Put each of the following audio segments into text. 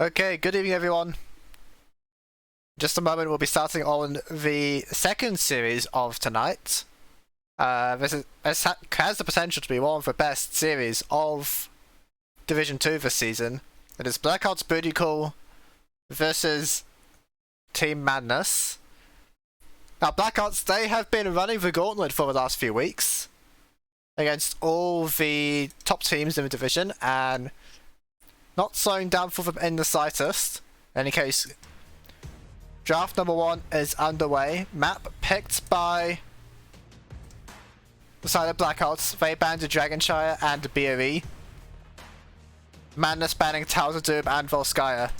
Okay, good evening everyone. Just a moment, we'll be starting on the second series of tonight. This has the potential to be one of the best series of Division 2 this season. It is Blackheart's Booty Call versus Team Madness. Now Blackhearts, they have been running the gauntlet for the last few weeks against all the top teams in the division and not slowing down for them in the slightest. In any case, draft number 1 is underway. Map picked by the side of Blackhearts. They banned Dragonshire and BOE. Madness banning Towers of Doom and Volskaya.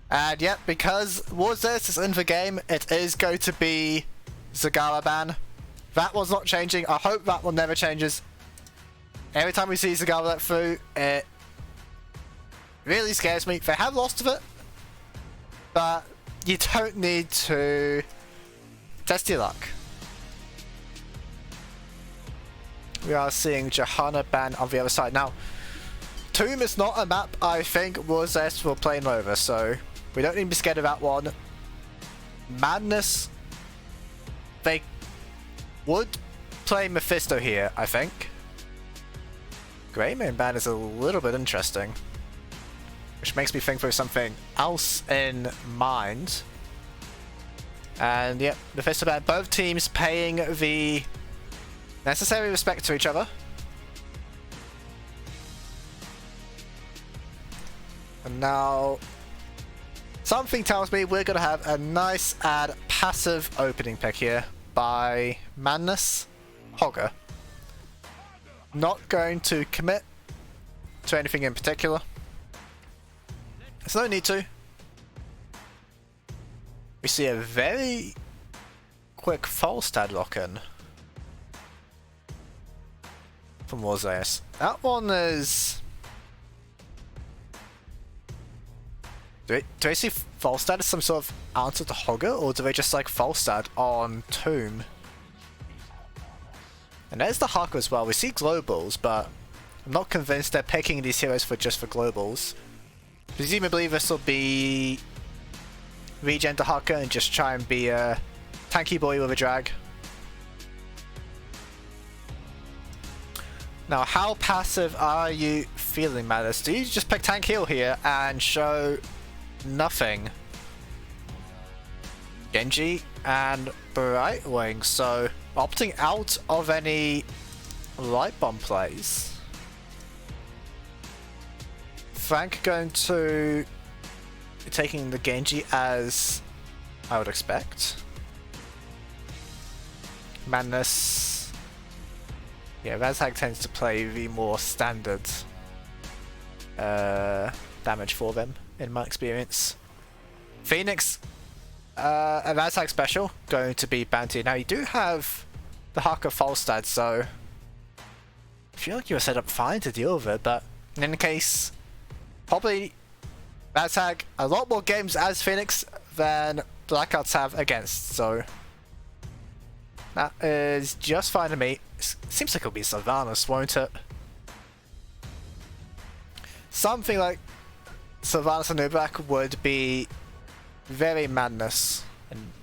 And yep, because Warzers is in the game, it is going to be Zagara ban. That was not changing. I hope that one never changes. Every time we see Zagara let through, it really scares me. They have lost of it, but you don't need to test your luck. We are seeing Johanna ban on the other side. Now, Tomb is not a map I think Warzers will play over, so we don't need to be scared of that one. Madness, they would play Mephisto here, I think. Greymane ban is a little bit interesting, which makes me think there's something else in mind. And yep, Mephisto ban, both teams paying the necessary respect to each other. And now, something tells me we're going to have a nice and passive opening pick here by Madness. Hogger. Not going to commit to anything in particular. There's no need to. We see a very quick Falstad lock-in from Warzers. That one is... Do they see Falstad as some sort of answer to Hogger, or do they just like Falstad on Tomb? And there's the Haka as well. We see globals, but I'm not convinced they're picking these heroes for just for globals. Presumably this will be regen to Haka and just try and be a tanky boy with a drag. Now, how passive are you feeling, Madness? Do you just pick tank heal here and show nothing? Genji and Brightwing, so opting out of any light bomb plays. Frank going to be taking the Genji as I would expect. Madness. Yeah, Razhag tends to play the more standard damage for them, in my experience. Phoenix, a Razhag special, going to be Bounty. Now, you do have the Haka Falstad, so I feel like you're set up fine to deal with it, but in any case, probably Razhag a lot more games as Phoenix than Blackhearts have against, so that is just fine to me. Seems like it'll be Sylvanas, won't it? Something like Sylvanas and Ubrak would be very Madness,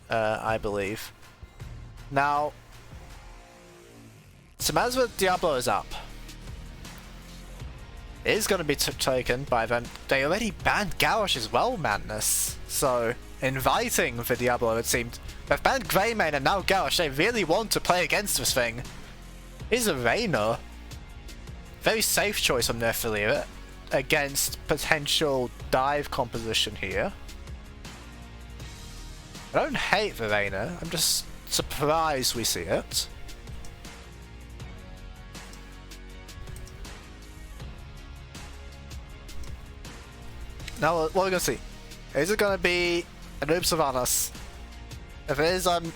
I believe. Now, Samazwa Diablo is up. It is going to be taken by them. They already banned Garrosh as well, Madness. So, inviting for Diablo, it seemed. They've banned Greymane and now Garrosh. They really want to play against this thing. Here's a Reyna. Very safe choice on their affiliate against potential dive composition here. I don't hate the Reyna. I'm just surprised we see it. Now, what are we going to see? Is it going to be a noob Sylvanas? If it is, I'm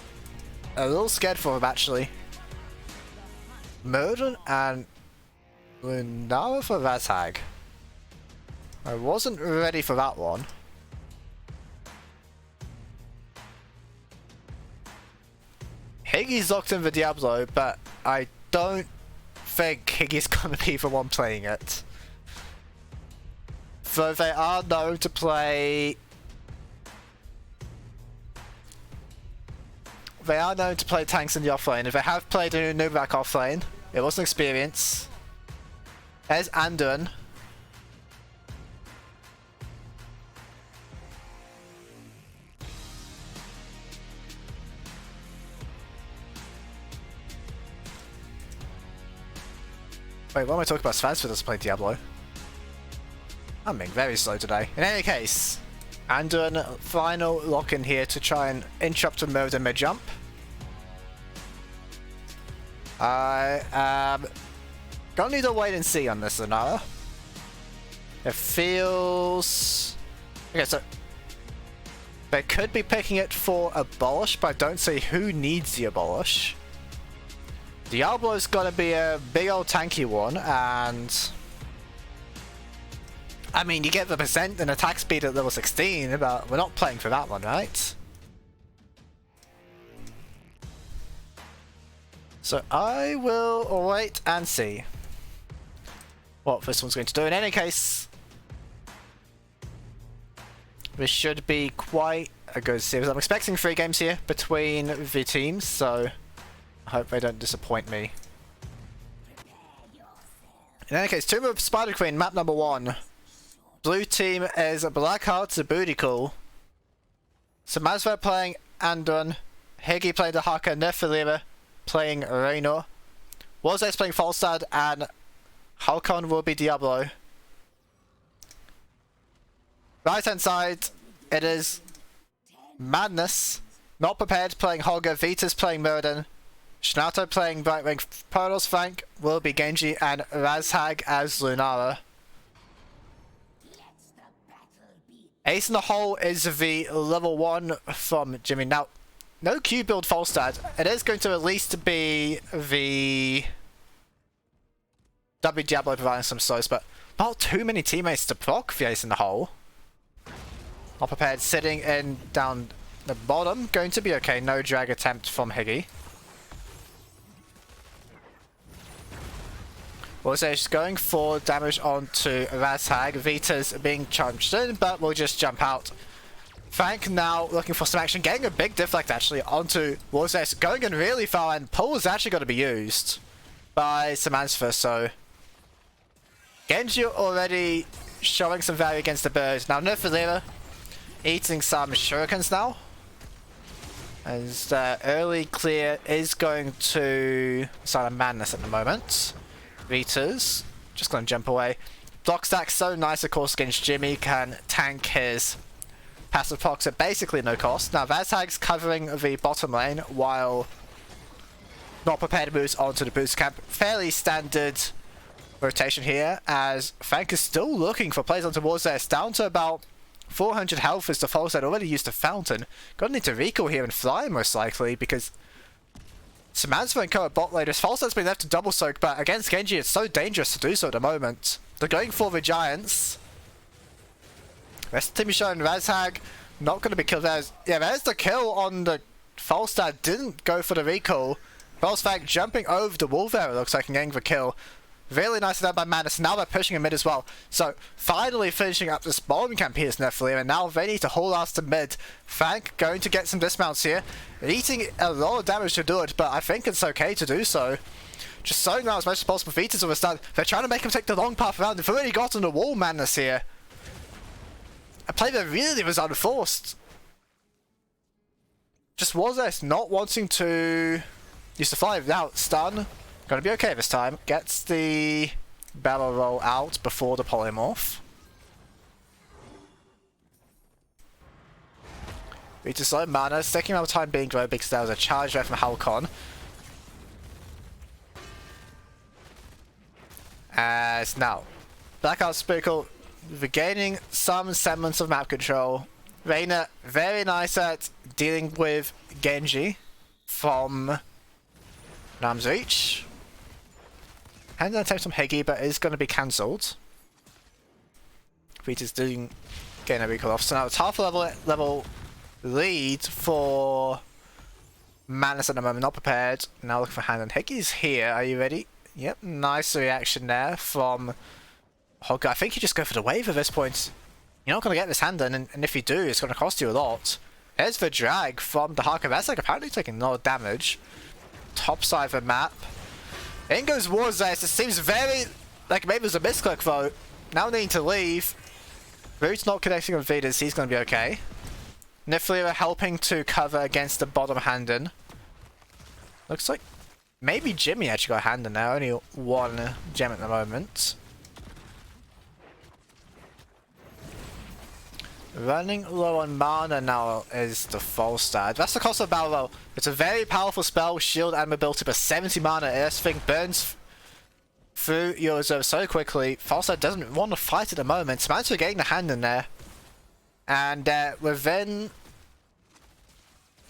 a little scared for him, actually. Murden and Lunara for Razhag. I wasn't ready for that one. Higgy's locked in the Diablo, but I don't think Higgy's going to be the one playing it. though they are known to play... They are known to play tanks in the offlane. If they have played a Nubrak offlane, it was an experience. There's Andun. Wait, what am I talking about? Svansford doesn't play Diablo. I'm being very slow today. In any case, Andun final lock in here to try and interrupt a mode and mid-jump. I am gonna need a wait and see on this Lunara. It feels... Okay, so they could be picking it for Abolish, but I don't see who needs the Abolish. Diablo's gonna be a big old tanky one, and I mean, you get the percent and attack speed at level 16, but we're not playing for that one, right? So I will wait and see what this one's going to do. In any case, this should be quite a good series. I'm expecting 3 games here between the teams, so I hope they don't disappoint me. In any case, Tomb of Spider Queen, map number 1. Blue team is Blackheart, the Booty Call. Samazva playing Andun. Higgy playing Dahaka. Nefalira playing Raynor. Warzex playing Falstad, and Halcon will be Diablo. Right hand side, it is Madness. Not Prepared playing Holger. Vitas playing Murden. Shnato playing Brightwing. Pearls Frank will be Genji, and Razhag as Lunara. Ace in the Hole is the level 1 from Jimmy. Now, no Q build Falstad. It is going to at least be the W Diablo providing some slows, but not too many teammates to proc the Ace in the Hole. Not Prepared sitting in down the bottom. Going to be okay. No drag attempt from Higgy. Warzex going for damage onto Razhag. Vita's being charged in, but we'll just jump out. Frank now looking for some action, getting a big deflect actually onto Warzex, going in really far, and pull is actually going to be used by Samantha, so Genji already showing some value against the birds. Now Nefalira eating some shurikens now, as the early clear is going to Silent Madness at the moment. Vita's just going to jump away. Block stack so nice, of course, against Jimmy, can tank his passive procs at basically no cost. Now Razhag's covering the bottom lane while Not Prepared moves onto the boost camp. Fairly standard rotation here, as Frank is still looking for plays onto Warzex. Down to about 400 health as the Falstad already used a fountain. Gonna need to recall here and fly most likely, because Samantha and co at bot lane. Falstad's been left to double soak, but against Genji it's so dangerous to do so at the moment. They're going for the Giants. Rest of the team is showing Razhag not going to be killed. Yeah, there's the kill on the Falstad. Didn't go for the recall. Falstad jumping over the wall there, it looks like, and getting the kill. Really nicely done by Madness. Now they're pushing in mid as well. So finally finishing up this bottom camp here is Nephilim, and now they need to hold us to mid. Frank going to get some dismounts here. Eating a lot of damage to do it, but I think it's okay to do so. Just slowing down as much as possible. Vitas over stun. They're trying to make him take the long path around. They've already gotten the wall Madness here. A play that really was unforced. Just Warzex not wanting to use the fly without stun. Gonna be okay this time. Gets the barrel roll out before the polymorph. Vitas low mana, taking our time being grow because there was a charge there from Halcon. As now, Blackheart Spiral regaining some semblance of map control. Reyna very nice at dealing with Genji from Nam's Reach. And an attempt from Higgy, but is going to be cancelled. Vita's doing getting a recall off. So now it's half a level lead for Madness at the moment. Not Prepared. Now looking for hand, and Higgy's here. Are you ready? Yep, nice reaction there from Hogger, I think you just go for the wave at this point. You're not going to get this hand in, and if you do, it's going to cost you a lot. Here's the drag from the Harker. That's like apparently taking no damage. Top side of the map. In goes Warzeis. It seems very like maybe there's a misclick though. Now needing to leave. Root's not connecting with Vitas. He's going to be okay. Niflira helping to cover against the bottom Handen. Looks like maybe Jimmy actually got a hand in there. Only one gem at the moment. Running low on mana now is the Falstad. That's the cost of battle though. It's a very powerful spell with shield and mobility, but 70 mana. This thing burns through your reserve so quickly. Falstad doesn't want to fight at the moment. Samantha getting the hand in there. And within...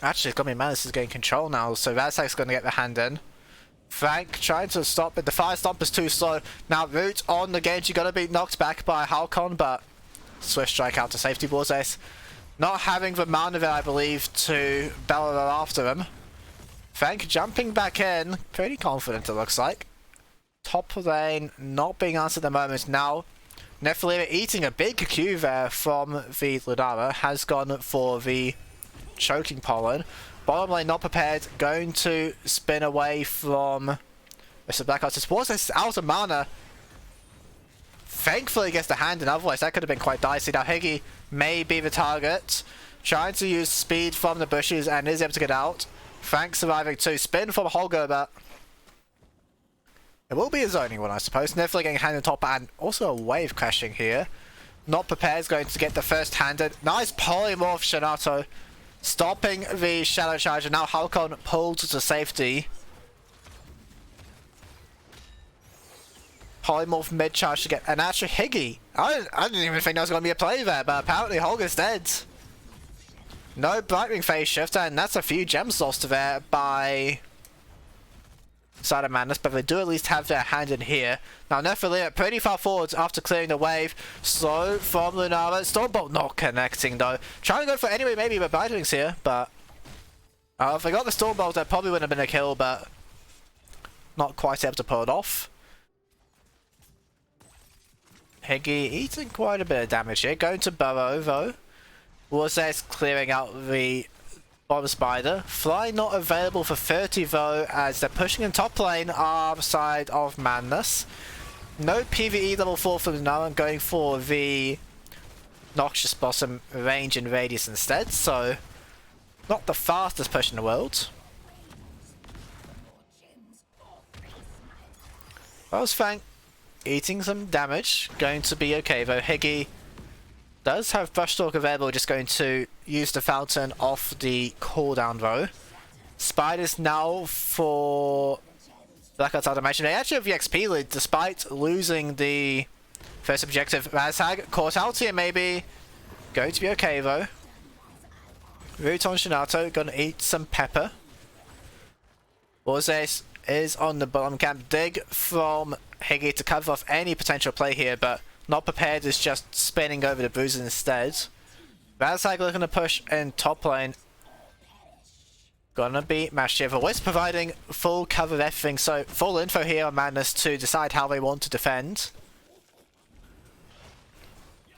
Actually, it's going to be Manus is getting control now, so Razak's going to get the hand in. Frank trying to stop it. The Fire Stomp is too slow. Now Root on the Genji going to be knocked back by Halcon, but Swift Strike out to safety. Warzeis not having the mana there, I believe, to barrel after him. Frank jumping back in. Pretty confident it looks like. Top lane not being answered at the moment. Now Niflira eating a big Q there from the Lunara. Has gone for the choking pollen. Bottom lane not prepared. Going to spin away from Mr. Blackheart. This Warzeis out of mana. Thankfully gets the hand in, otherwise that could have been quite dicey. Now Higgy may be the target. Trying to use speed from the bushes and is able to get out. Frank surviving too. Spin from Holger, but it will be a zoning one, I suppose. Niflira getting hand on top and also a wave crashing here. Not prepared, is going to get the first handed. Nice polymorph Shinato. Stopping the Shadow Charger. Now Halcon pulled to safety. Polymorph mid-charge to get... And actually Higgy. I didn't even think there was going to be a play there, but apparently Holger's dead. No Brightwing phase shift, and that's a few gems lost there by Side of Madness, but they do at least have their hand in here. Now Niflira pretty far forwards after clearing the wave. Slow from Lunara. Stormbolt not connecting though. Trying to go for anyway maybe but Brightwing's here, but... if they got the Stormbolt that probably wouldn't have been a kill, but not quite able to pull it off. Higgy eating quite a bit of damage here. Going to burrow though. Warzeis clearing out the bottom spider. Fly not available for 30 though, as they're pushing in top lane our side of Madness. No PvE level 4 from now. I'm going for the Noxious Blossom range and radius instead, so not the fastest push in the world. Rose Fang eating some damage, going to be okay though. Higgy does have Brush Stalk available, just going to use the Fountain off the cooldown though. Spiders now for Blackheart's automation. They actually have the XP lead despite losing the first objective. Razhag caught out here maybe. Going to be okay though. Root on Shinato, gonna eat some pepper. Warzeis is on the bottom camp. Dig from Higgy to cover off any potential play here, but not prepared is just spinning over the bruises instead. Razhag looking to push in top lane. Gonna be Mashiva. Wisp providing full cover of everything, so full info here on Madness to decide how they want to defend.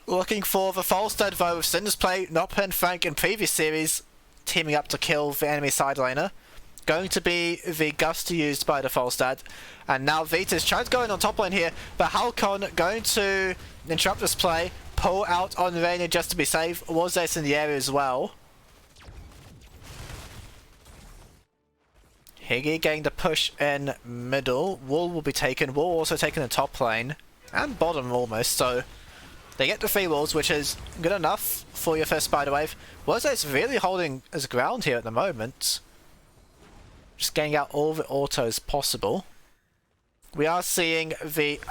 Looking for the Falstad though with Cinder's play, Nopper and Frank in previous series teaming up to kill the enemy side laner. Going to be the Gust used by the Falstad. And now Vita's trying to go in on top lane here, but Halcon going to interrupt this play, pull out on Rainier just to be safe. Warzeis in the area as well. Higgy getting the push in middle. Wool will be taken. Wool also taken the top lane. And bottom almost, so they get the 3 walls, which is good enough for your first spider wave. Warzeis really holding his ground here at the moment. Just getting out all the autos possible. We are seeing the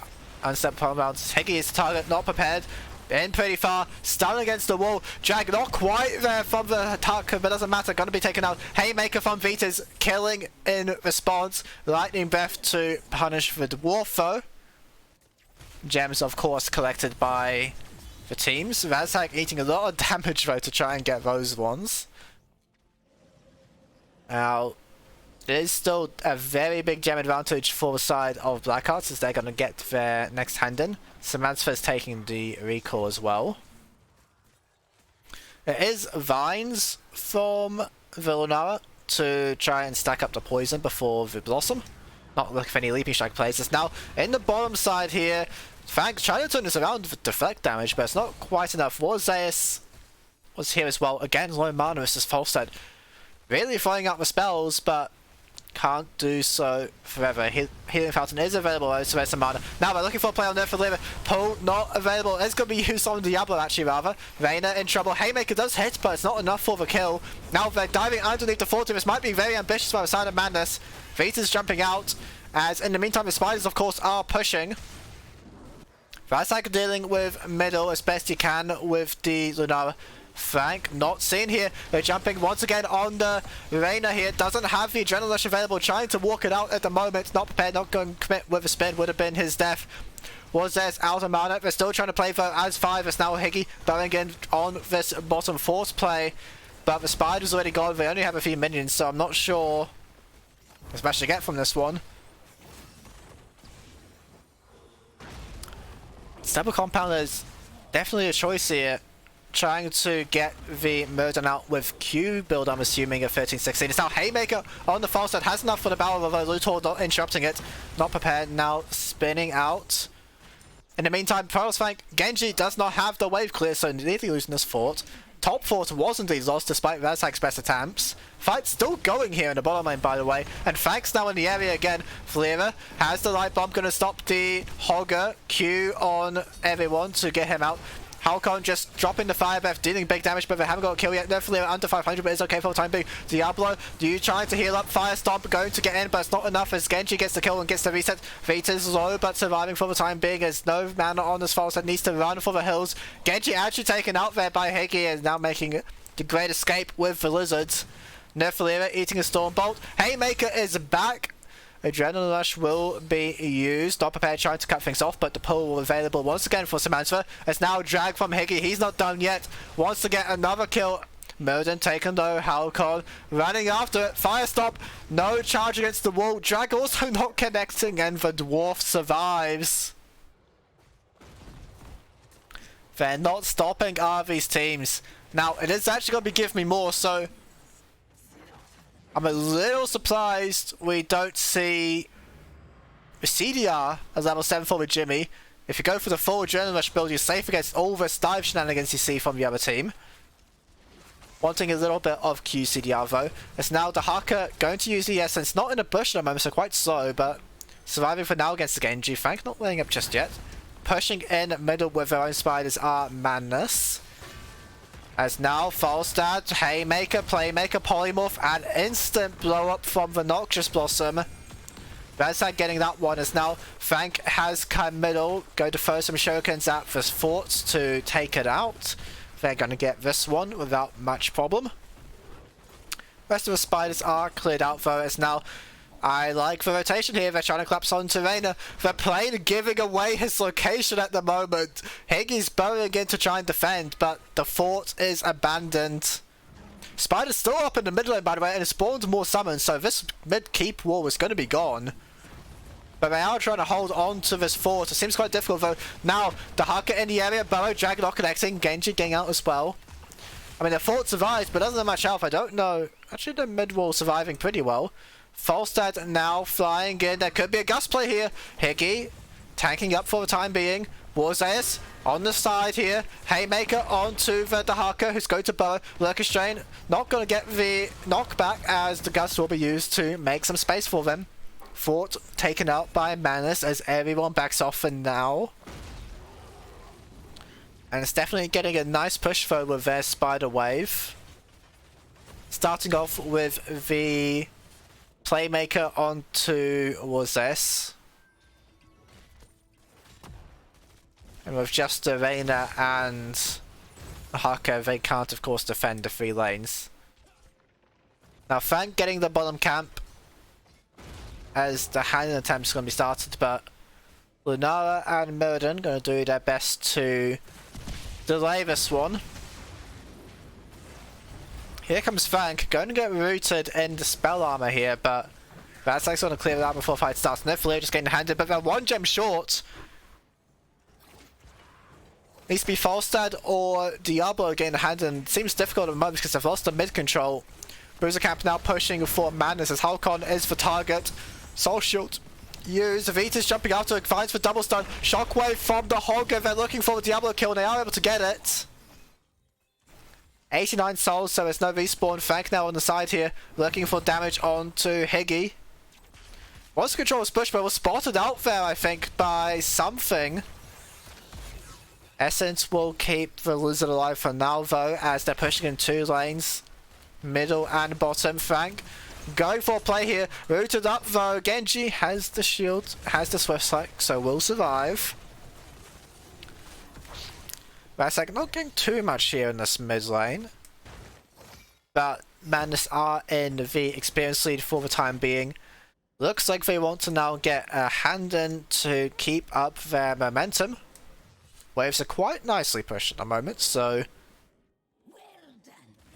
unstepped palm rounds. Higgy is the target, not prepared. In pretty far, stun against the wall. Drag not quite there from the attack, but doesn't matter. Gonna be taken out. Haymaker from Vita's killing in response. Lightning Breath to punish the dwarf though. Gems of course collected by the teams. Razhag eating a lot of damage though to try and get those ones. Now it is still a very big gem advantage for the side of Blackheart as they're going to get their next hand in. Samantha's taking the recall as well. It is Vines from Villanara to try and stack up the poison before the Blossom. Not looking for any Leaping Strike plays. It's now in the bottom side here. Frank trying to turn this around with deflect damage, but it's not quite enough. Warzeus was here as well. Again, low mana is this Falstad. Really throwing out the spells, but can't do so forever. Healing Fountain is available, so there's some mana. Now we're looking for a play on there for Lever. Pull not available. It's going to be used on Diablo actually rather. Reyna in trouble. Haymaker does hit, but it's not enough for the kill. Now they're diving underneath the fort. This might be very ambitious by the side of Madness. Vita's jumping out, as in the meantime the Spiders of course are pushing. Razak dealing with middle as best he can with the Lunara. Frank not seen here. They're jumping once again on the Reyna here. Doesn't have the Adrenaline Rush available. Trying to walk it out at the moment. Not prepared. Not going to commit with a spin. Would have been his death. Was there's out of mana. They're still trying to play for as 5. It's now Higgy going in on this bottom force play. But the Spider's already gone. They only have a few minions, so I'm not sure as much to get from this one. Stable Compounder is definitely a choice here. Trying to get the Murden out with Q build, I'm assuming, at 13-16. It's now Haymaker on the far side. Has enough for the Battle of Luthor, not interrupting it. Not prepared, now spinning out. In the meantime, Pearl's Frank, Genji does not have the wave clear, so nearly losing this fort. Top fort was indeed lost despite Razak's best attempts. Fight still going here in the bottom lane, by the way. And Frank's now in the area again. Flera has the light bomb, going to stop the Hogger. Q on everyone to get him out. Halcon just dropping the fire breath, dealing big damage, but they haven't got a kill yet. No Flare under 500, but it's okay for the time being. Diablo, you trying to heal up. Firestomp going to get in, but it's not enough as Genji gets the kill and gets the reset. Vita's low, but surviving for the time being as no mana on this false that needs to run for the hills. Genji actually taken out there by Higgy and now making the great escape with the Lizards. Nerfalera eating a Storm Bolt. Haymaker is back. Adrenaline Rush will be used. Not prepared, trying to cut things off, but the pull available once again for Samantha. It's now dragged from Higgy. He's not done yet. Wants to get another kill. Murden taken though. Halcon running after it. Firestop. No charge against the wall. Drag also not connecting, and the Dwarf survives. They're not stopping these teams. Now, it is actually going to be Give Me More, so I'm a little surprised we don't see the CDR as level 7 for with Jimmy. If you go for the full Adrenaline Rush build, you're safe against all the dive shenanigans you see from the other team. Wanting a little bit of QCDR though. It's now the Haka going to use the Essence, not in a bush at the moment, so quite slow, but surviving for now against the Genji. Frank not laying up just yet. Pushing in middle with their own Spiders are Madness. As now, Falstad, Haymaker, Playmaker, Polymorph, and instant blow up from the Noxious Blossom. Razak getting that one as now Frank has come middle, go to throw some shurikens at this fort to take it out. They're going to get this one without much problem. Rest of the Spiders are cleared out though, as now I like the rotation here. They're trying to collapse onto Reyna. They're playing giving away his location at the moment. Higgy's burrowing in to try and defend, but the fort is abandoned. Spider's still up in the middle lane, by the way, and it spawned more summons, so this mid-keep wall is going to be gone. But they are trying to hold on to this fort. It seems quite difficult though. Now, the Haka in the area, Burrow, Dragon not connecting, Genji getting out as well. I mean, the fort survives, but doesn't have much health. I don't know. Actually, the mid-wall surviving pretty well. Falstad now flying in. There could be a gust play here. Higgy tanking up for the time being. Warzeus on the side here. Haymaker onto the Dahaka, who's going to burrow. Lurker Strain not going to get the knockback as the gust will be used to make some space for them. Fort taken out by Manus as everyone backs off for now. And it's definitely getting a nice push though with their Spider Wave. Starting off with the Playmaker onto Warzeus. And with just the Reyna and the Haka, they can't of course defend the 3 lanes. Now Frank getting the bottom camp as the handling attempt is going to be started, but Lunara and Murden going to do their best to delay this one. Here comes Frank, going to get rooted in the spell armor here, but That's like going to clear it out before fight starts. Nifleo just getting handed, but they're 1 gem short. Needs to be Falstad or Diablo getting handed, and seems difficult at the moment because they've lost the mid control. Bruiser Camp now pushing for Madness as Halcon is the target. Soul Shield used. Vita's jumping after it, finds the double stun. Shockwave from the Hogger. They're looking for the Diablo kill and they are able to get it. 89 souls, so there's no respawn. Frank now on the side here, looking for damage onto Higgy. Once the control was pushed, but was spotted out there, I think, by something. Essence will keep the Lizard alive for now, though, as they're pushing in 2 lanes. Middle and bottom. Frank going for a play here. Rooted up, though. Genji has the shield, has the Swift Strike, so will survive. That's like not getting too much here in this mid lane. But Madness are in the experience lead for the time being. Looks like they want to now get a hand in to keep up their momentum. Waves are quite nicely pushed at the moment, so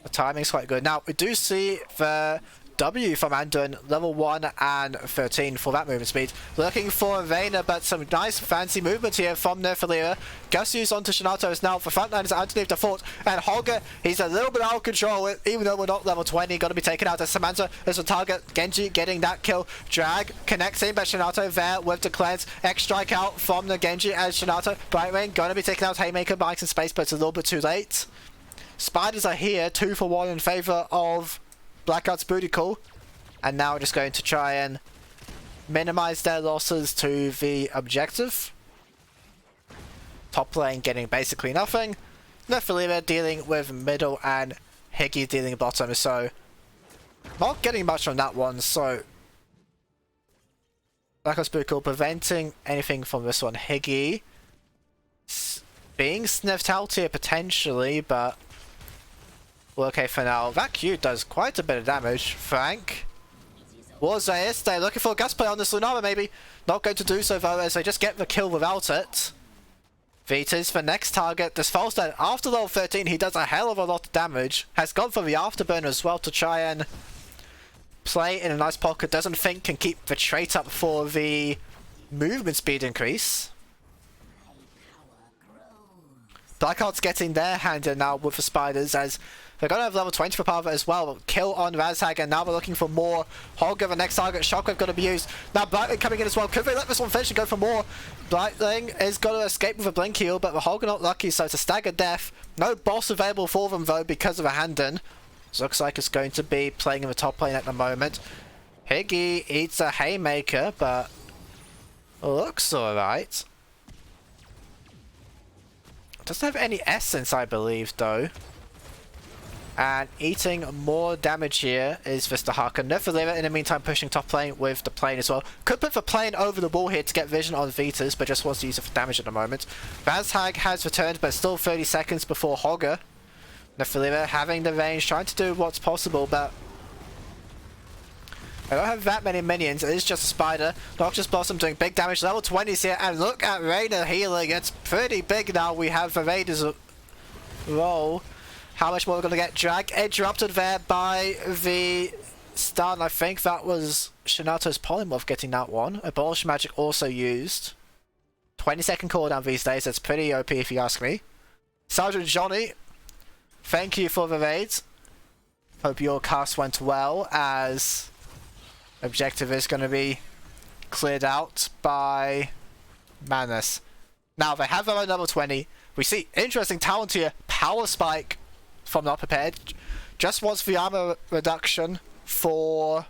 the timing's quite good. Now, we do see the W from Anduin, level 1 and 13 for that movement speed. Looking for Vayner, but some nice fancy movement here from Nifleo. Gussius onto Shinato is now the front line is underneath the fort. And Hogger, he's a little bit out of control, even though we're not level 20. Got to be taken out as Samantha is a target. Genji getting that kill. Drag connecting, but Shinato there with the cleanse. X strike out from the Genji as Shinato. Right wing, going to be taken out. Haymaker, bikes in space, but it's a little bit too late. Spiders are here, 2 for 1 in favor of Blackheart's booty call, and now we're just going to try and minimize their losses to the objective. Top lane getting basically nothing. Nefilima dealing with middle and Higgy dealing bottom, so not getting much on that one. So Blackheart's booty call preventing anything from this one. Higgy being sniffed out here potentially, but well, okay for now. That Q does quite a bit of damage. Frank. Warzeus, they're looking for a gas play on this Lunara maybe. Not going to do so though, as they just get the kill without it. Vita's the next target. This Falstad, after level 13, he does a hell of a lot of damage. Has gone for the afterburn as well to try and play in a nice pocket. Doesn't think can keep the trait up for the movement speed increase. Blackheart's getting their hand in now with the spiders, as they're going to have level 20 for Parva as well. Kill on Razhag, and now we're looking for more. Hogger, the next target. Shockwave going to be used. Now Blightling coming in as well. Could they let this one finish and go for more? Blightling is going to escape with a blink heal, but the Hogger not lucky, so it's a staggered death. No boss available for them though because of a hand in. So looks like it's going to be playing in the top lane at the moment. Higgy eats a Haymaker, but looks alright. Doesn't have any essence, I believe, though. And eating more damage here is Vista Harker. Nifleo in the meantime pushing top lane with the plane as well. Could put the plane over the wall here to get vision on Vitas, but just wants to use it for damage at the moment. Razhag has returned, but still 30 seconds before Hogger. Nifleo having the range, trying to do what's possible, but I don't have that many minions. It is just a spider. Noxious Blossom doing big damage. Level 20s here. And look at Reyna healing. It's pretty big now. We have the Raider's roll. How much more we're going to get? Drag interrupted there by the stun. I think that was Shinato's Polymorph getting that one. Abolish Magic also used. 20-second cooldown these days. That's pretty OP if you ask me. Sergeant Johnny, thank you for the raid. Hope your cast went well, as objective is going to be cleared out by Madness. Now they have their own level 20. We see interesting talent here. Power Spike from Not Prepared. Just wants the armor reduction for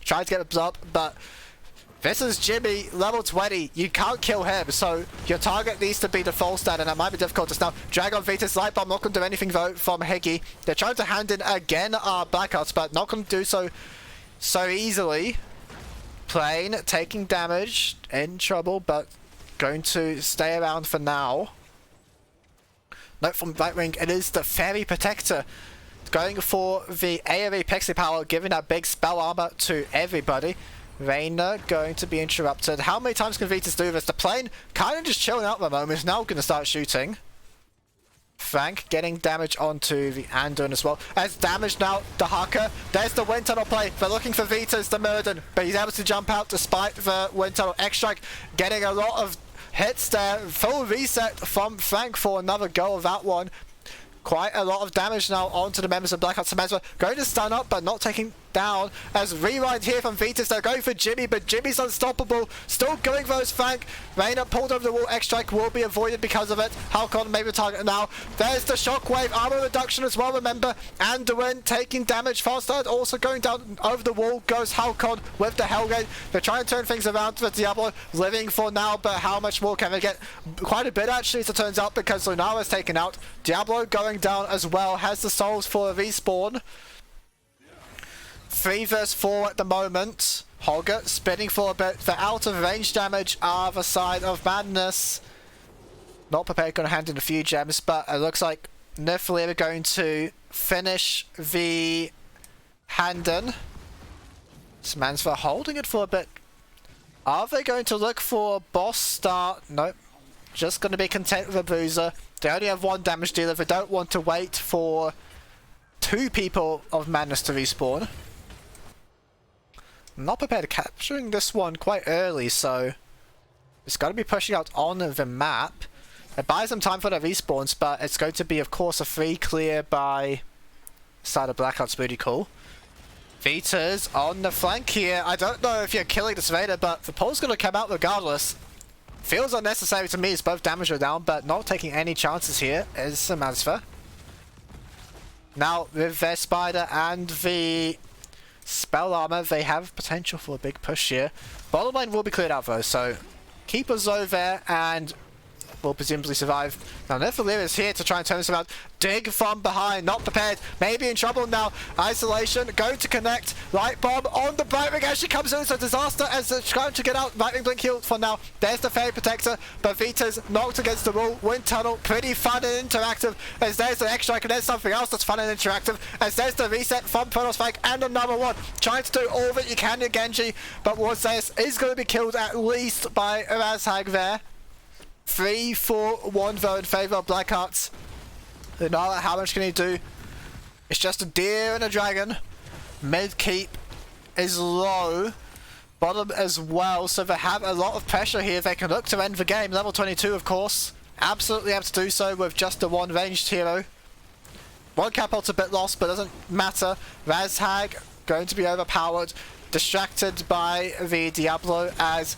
trying to get the up, but this is Jimmy, level 20. You can't kill him, so your target needs to be the Falstad, and that might be difficult just now. Drag on Vitas, Light Bomb, not going to do anything though from Higgy. They're trying to hand in again Blackhearts, but not going to do so easily. Plane taking damage, in trouble, but going to stay around for now. Note from Blightwing, it is the Fairy Protector going for the AoE Pixie Power, giving that big spell armor to everybody. Reyna going to be interrupted. How many times can Vitas do this? The plane kind of just chilling out at the moment. Is now going to start shooting. Frank, getting damage onto the Anduin as well. As damage now, the Haka. There's the Wind Tunnel play. They're looking for Vita's the Murden, but he's able to jump out despite the Wind Tunnel X-Strike, getting a lot of hits there. Full reset from Frank for another go of that one. Quite a lot of damage now onto the members of Blackheart. Samantha going to stun up, but not taking down. As rewind here from Vitas, they're going for Jimmy, but Jimmy's unstoppable. Still going for his Frank. Reina pulled over the wall. X-Strike will be avoided because of it. Halcon maybe target now. There's the Shockwave. Armor reduction as well, remember. Anduin taking damage. Fastard also going down over the wall. Goes Halcon with the Hellgate. They're trying to turn things around for Diablo. Living for now, but how much more can they get? Quite a bit actually, as it turns out, because Lunara's taken out. Diablo going down as well. Has the souls for a respawn. 3 vs 4 at the moment. Holger spinning for a bit. The out of range damage other side of Madness. Not prepared, going to hand in a few gems, but it looks like Nifley are going to finish the Handen. Smansva holding it for a bit. Are they going to look for a boss start? Nope. Just going to be content with a bruiser. They only have 1 damage dealer. They don't want to wait for 2 people of Madness to respawn. Not prepared, capturing this one quite early, so it's got to be pushing out on the map. It buys some time for the respawns, but it's going to be, of course, a free clear by side of Blackheart's booty call. Vita's on the flank here. I don't know if you're killing this Vader, but the pull's going to come out regardless. Feels unnecessary to me, as both damage are down, but not taking any chances here is Samantha. Now, with their Spider and the Spell Armor, they have potential for a big push here. Bottom lane will be cleared out though, so keep us over there and will presumably survive. Now Nifley is here to try and turn this around. Dig from behind, not prepared, maybe in trouble now. Isolation, going to connect. Light Bomb on the Brightwing as she comes in. It's a disaster as it's trying to get out. Brightwing Blink healed for now. There's the Fairy Protector, but Vita's knocked against the wall. Wind Tunnel, pretty fun and interactive. As there's the X-Strike and there's something else that's fun and interactive. As there's the reset from Protoss Flank and another one. Trying to do all that you can to Genji, but Warzeus is going to be killed at least by Razhag there. 3-4-1 though in favour of Blackhearts. Lunara, how much can he do? It's just a deer and a dragon. Mid keep is low. Bottom as well, so they have a lot of pressure here. They can look to end the game. Level 22 of course. Absolutely have to do so with just the 1 ranged hero. 1 catapult's a bit lost, but doesn't matter. Razhag going to be overpowered. Distracted by the Diablo as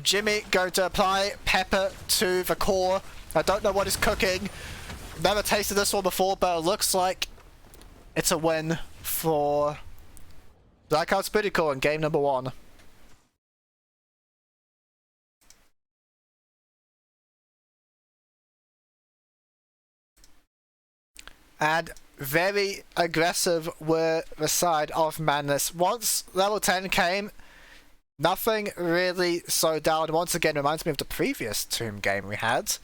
Jimmy going to apply pepper to the core. I don't know what he's cooking. Never tasted this one before, but it looks like it's a win for Blackheart's pretty cool in game number 1. And very aggressive were the side of Madness. Once level 10 came, nothing really slowed down. Once again, reminds me of the previous Tomb game we had,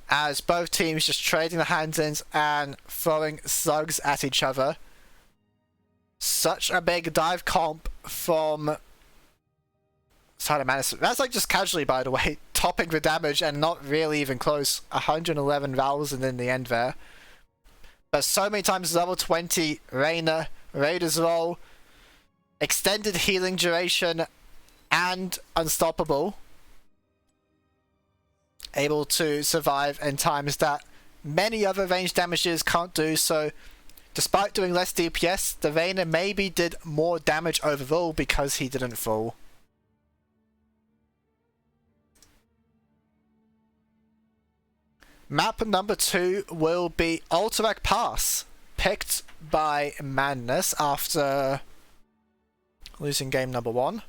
as both teams just trading the hands-ins and throwing slugs at each other. Such a big dive comp from side of Madness. That's like just casually, by the way, topping the damage and not really even close. 111,000 in the end there. But so many times level 20 Reina, Raider's roll, extended healing duration, and unstoppable. Able to survive in times that many other ranged damages can't do, so despite doing less DPS, the Reina maybe did more damage overall because he didn't fall. Map number 2 will be Alterac Pass, picked by Madness after losing game number 1.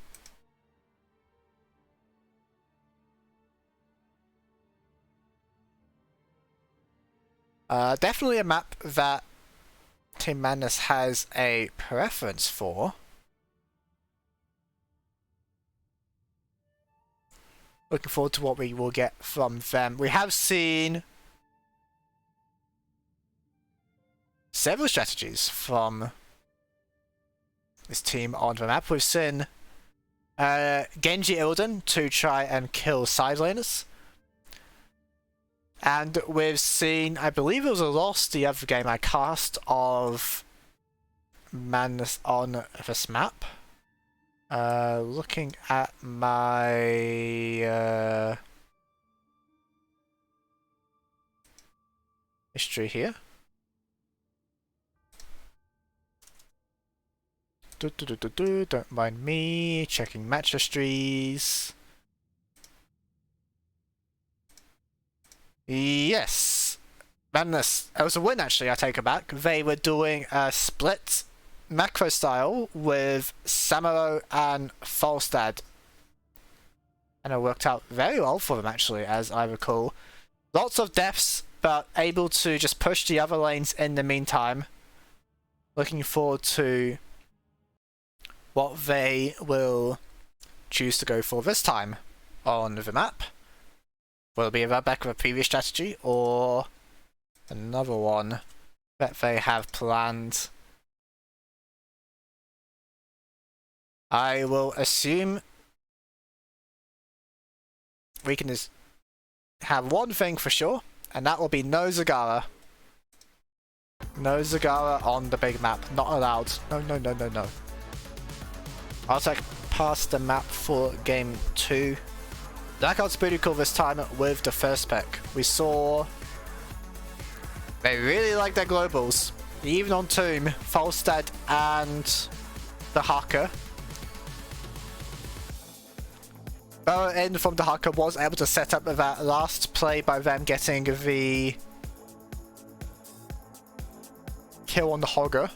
Definitely a map that Team Madness has a preference for. Looking forward to what we will get from them. We have seen several strategies from this team on the map. We've seen Genji Illidan to try and kill side laners. And we've seen, I believe it was a loss the other game I cast of Madness on this map. Looking at my history here. Don't mind me checking match histories. Yes, Madness. It was a win actually. I take it back. They were doing a split macro style with Samuro and Falstad, and it worked out very well for them actually, as I recall. Lots of deaths, but able to just push the other lanes in the meantime. Looking forward to what they will choose to go for this time on the map. Will it be right back with a previous strategy or another one that they have planned? I will assume we can just have one thing for sure, and that will be no Zagara. No Zagara on the big map. Not allowed. No, no, no, no, no. I'll take past the map for game 2. Blackheart's pretty cool this time with the first pick. We saw they really like their globals. Even on Tomb, Falstad and the Haka. Boa in from the Haka was able to set up that last play by them getting the kill on the Hogger.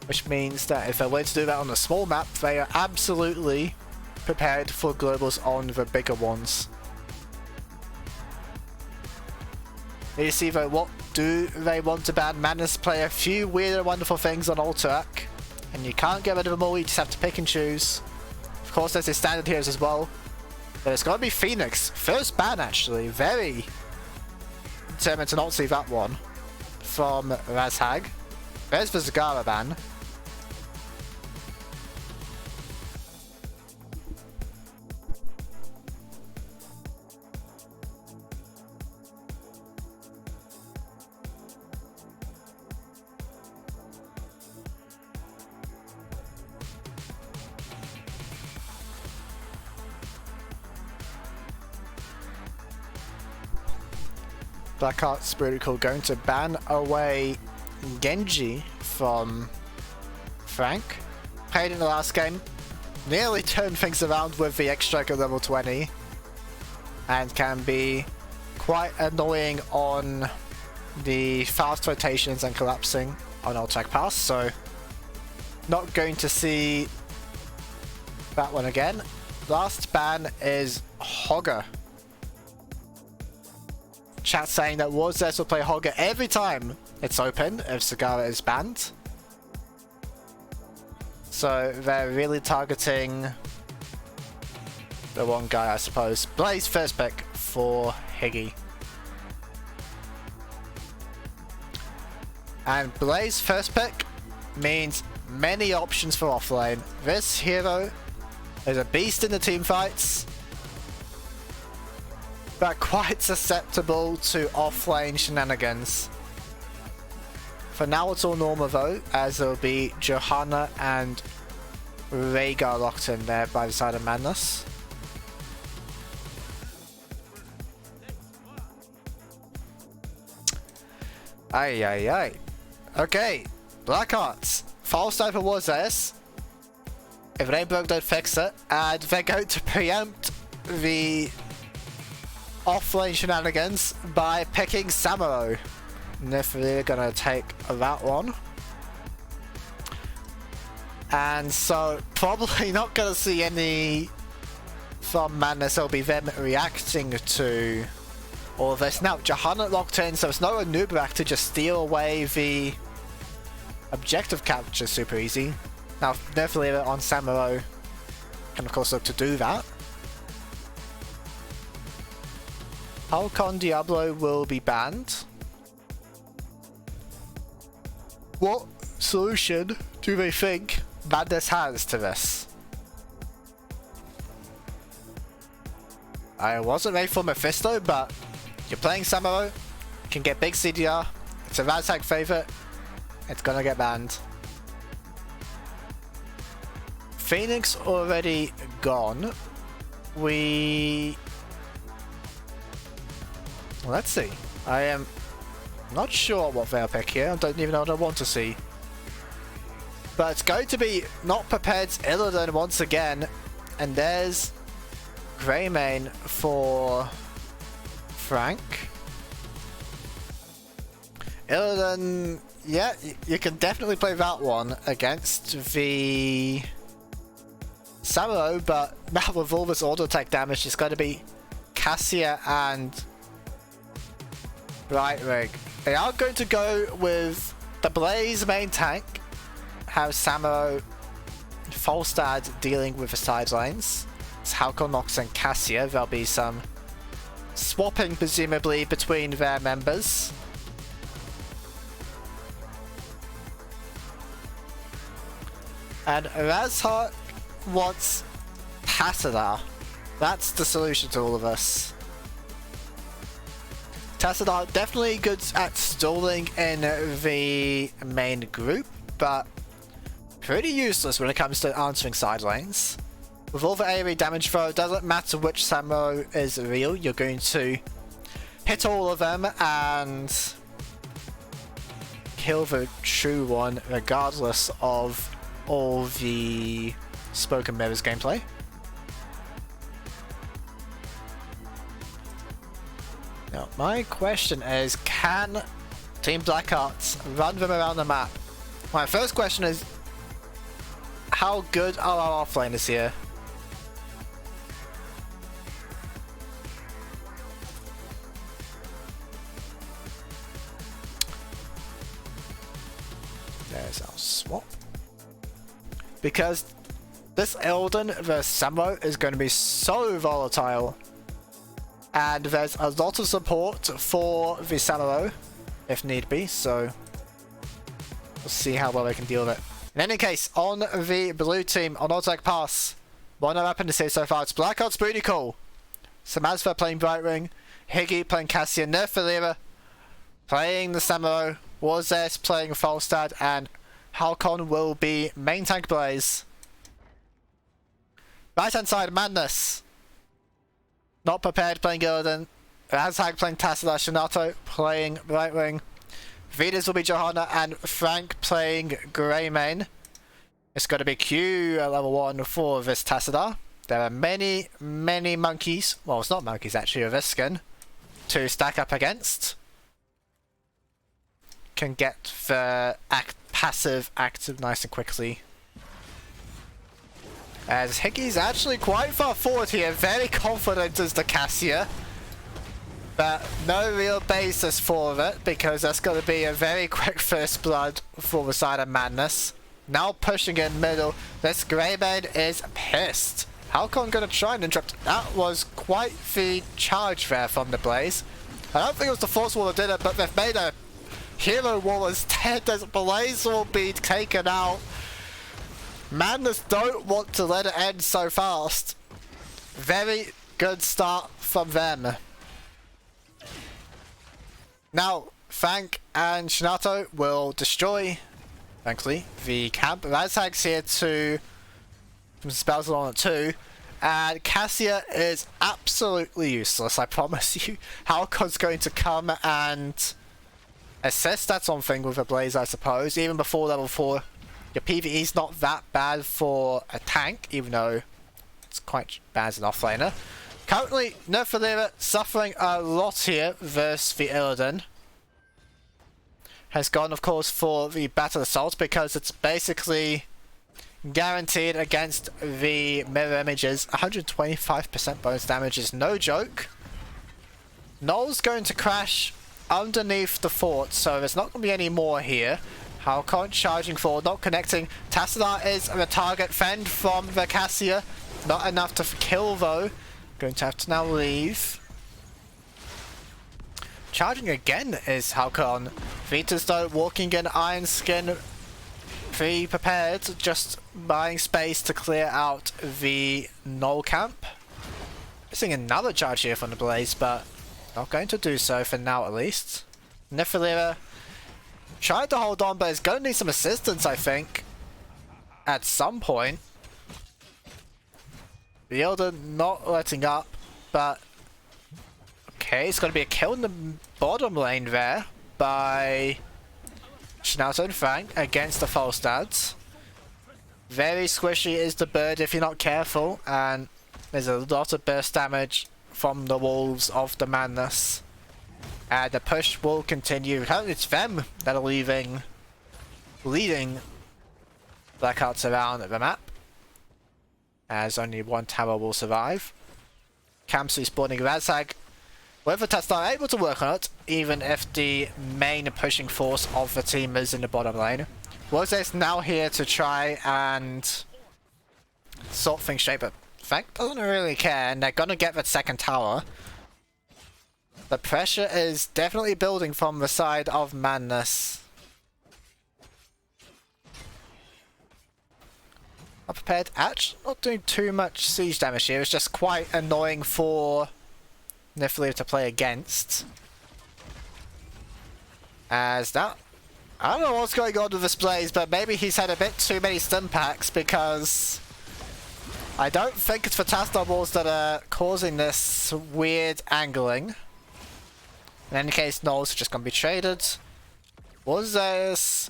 Which means that if they're willing to do that on a small map, they are absolutely prepared for globals on the bigger ones. You see though, what do they want to ban? Madness play a few weird and wonderful things on Alterac, and you can't get rid of them all, you just have to pick and choose. Of course there's his standard heroes as well, but it's got to be Phoenix. First ban actually, very determined to not see that one from Razhag. There's the Zagara ban. Blackheart's pretty cool, going to ban away Genji from Frank. Played in the last game, nearly turned things around with the X-Strike at level 20, and can be quite annoying on the fast rotations and collapsing on Ultrac Pass, so not going to see that one again. Last ban is Hogger. Chat saying that Warzers will play Hogger every time it's open if Zagara is banned. So they're really targeting the one guy, I suppose. Blaze first pick for Higgy. And Blaze first pick means many options for offlane. This hero is a beast in the team fights, but quite susceptible to offlane shenanigans. For now it's all normal though, as there will be Johanna and Rhaegar locked in there by the side of Madness. Ay ay ay. Okay, Blackhearts. False Sniper was this. If it ain't broke, don't fix it. And they're going to preempt the offlane shenanigans by picking Samuro. And if they're gonna take that one. And so probably not gonna see any from Madness. It'll be them reacting to all of this. Now Johanna locked in, so it's not a noob back to just steal away the objective capture super easy. Now definitely on Samuro can of course look to do that. Halcon Diablo will be banned. What solution do they think Madness has to this? I wasn't ready for Mephisto, but you're playing Samuro, can get big CDR, it's a Razhag favorite, it's gonna get banned. Phoenix already gone. Let's see. I am not sure what they'll pick here. I don't even know what I want to see. But it's going to be not prepared Illidan once again. And there's Greymane for Frank. Illidan, yeah, you can definitely play that one against the Samuro, but now with all this auto attack damage, it's going to be Cassia and Brightwing. They are going to go with the Blaze main tank, have Samuro Falstad dealing with the sidelines. It's Halcon, Nox and Cassia. There'll be some swapping presumably between their members. And Razhak wants Tassadar. That's the solution to all of this. Tassadar definitely good at stalling in the main group, but pretty useless when it comes to answering side lanes. With all the AoE damage though, it doesn't matter which Samuro is real, you're going to hit all of them and kill the true one regardless of all the Spoken Mirrors gameplay. Now, my question is, can Team Blackheart run them around the map? My first question is, how good are our offlaners here? There's our swap. Because this Illidan vs Samuro is going to be so volatile. And there's a lot of support for the Samuro, if need be, so we'll see how well they can deal with it. In any case, on the blue team, on Autotech Pass, what I've happened to see so far, it's Blackheart's pretty cool. Samazva playing Brightwing, Higgy playing Cassia, Nerfalira playing the Samuro, Warzes playing Falstad, and Halcon will be main tank Blaze. Right hand side, Madness. Not prepared playing Illidan. Razhag playing Tassadar, Shinato playing Brightwing. Vidas will be Johanna and Frank playing Greymane. It's going to be Q at level 1 for this Tassadar. There are many monkeys, well it's not monkeys actually, of this skin, to stack up against. Can get the passive active nice and quickly. As Higgy's actually quite far forward here, very confident as the Cassia. But no real basis for it, because that's going to be a very quick first blood for the side of Madness. Now pushing in middle, this Greymane is pissed. Halcon going to try and interrupt. That was quite the charge there from the Blaze. I don't think it was the Force Wall that did it, but they've made a Hero Wall instead as Blaze will be taken out. Madness don't want to let it end so fast. Very good start from them. Now, Frank and Shinato will destroy, thankfully, the camp. Razhag's here to spells along at 2. And Cassia is absolutely useless, I promise you. Halcon's going to come and assist that something with a Blaze, I suppose. Even before level 4, your PvE's not that bad for a tank, even though it's quite bad as an offlaner. Currently, Nerfalira suffering a lot here versus the Illidan. Has gone, of course, for the Battle Assault because it's basically guaranteed against the mirror images. 125% bonus damage is no joke. Null's going to crash underneath the fort, so there's not going to be any more here. Halcon charging forward, not connecting. Tassadar is the target. Fend from the Cassia. Not enough to kill though. Going to have to now leave. Charging again is Halcon. Vitas though walking in Iron Skin. Pre-prepared, just buying space to clear out the Null camp. Missing another charge here from the Blaze, but not going to do so for now at least. Nifalira tried to hold on, but is going to need some assistance, I think, at some point. Yoda not letting up, but okay, it's going to be a kill in the bottom lane there by Schnauzer and Frank against the false dads. Very squishy is the bird if you're not careful, and there's a lot of burst damage from the wolves of the madness. And the push will continue. It's them that are leading Blackhearts around the map, as only one tower will survive. Camps respawning Razag. Whether Tesla are able to work on it, even if the main pushing force of the team is in the bottom lane. Rose's now here to try and sort things straight, but Frank doesn't really care, and they're gonna get that second tower. The pressure is definitely building from the side of Madness. Not prepared. Actually, not doing too much siege damage here. It's just quite annoying for Nifalira to play against. As that, I don't know what's going on with this Blaze, but maybe he's had a bit too many stun packs, because I don't think it's the Tastar walls that are causing this weird angling. In any case, Knowles are just going to be traded. Was this